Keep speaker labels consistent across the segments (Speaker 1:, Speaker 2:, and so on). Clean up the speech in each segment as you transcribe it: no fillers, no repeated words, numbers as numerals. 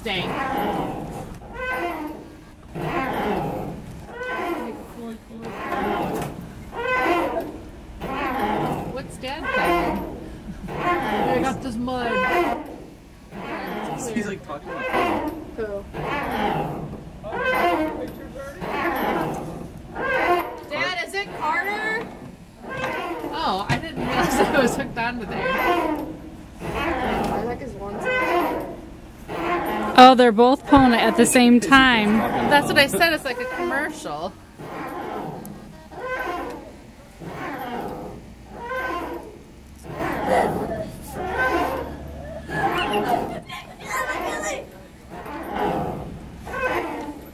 Speaker 1: stay. What's Dad doing? I got this mud.
Speaker 2: He's like talking about
Speaker 1: Who? Dad, is it Carter? Oh, I didn't realize I was hooked onto there.
Speaker 3: I like his ones.
Speaker 4: Oh, they're both pulling it at the same time.
Speaker 1: That's what I said, it's like a commercial.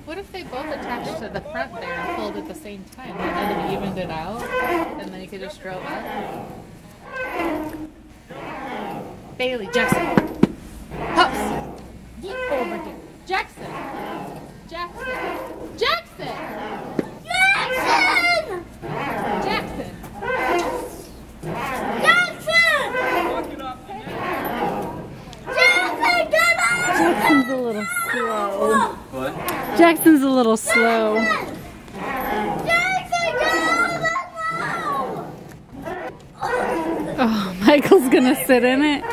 Speaker 1: What if they both attached to the front there and pulled at the same time? And then it evened it out, and then you could just drove up. Bailey, Jackson. Hups. Get over here. Jackson. Jackson. Jackson. Jackson. Jackson.
Speaker 4: Jackson's a little slow.
Speaker 2: what?
Speaker 4: Jackson's a little slow. Oh, Michael's gonna sit in it.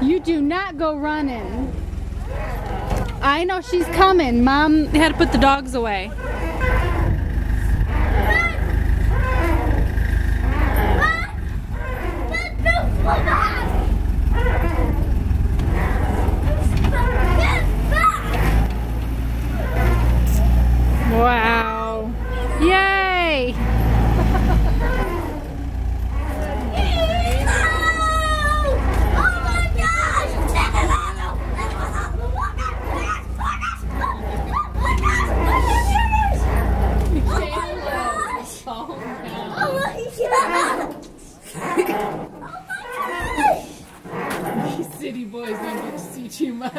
Speaker 4: You do not go running. I know she's coming. Mom had to put the dogs away. Wow. Yay!
Speaker 1: These city boys don't get to see too much.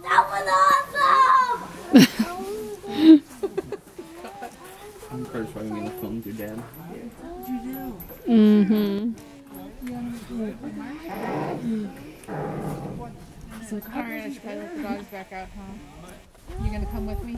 Speaker 3: That was awesome!
Speaker 2: I'm Carter's probably gonna film with your dad.
Speaker 4: Mm-hmm.
Speaker 1: So, alright, I should probably let the dogs back out, huh? You gonna come with me?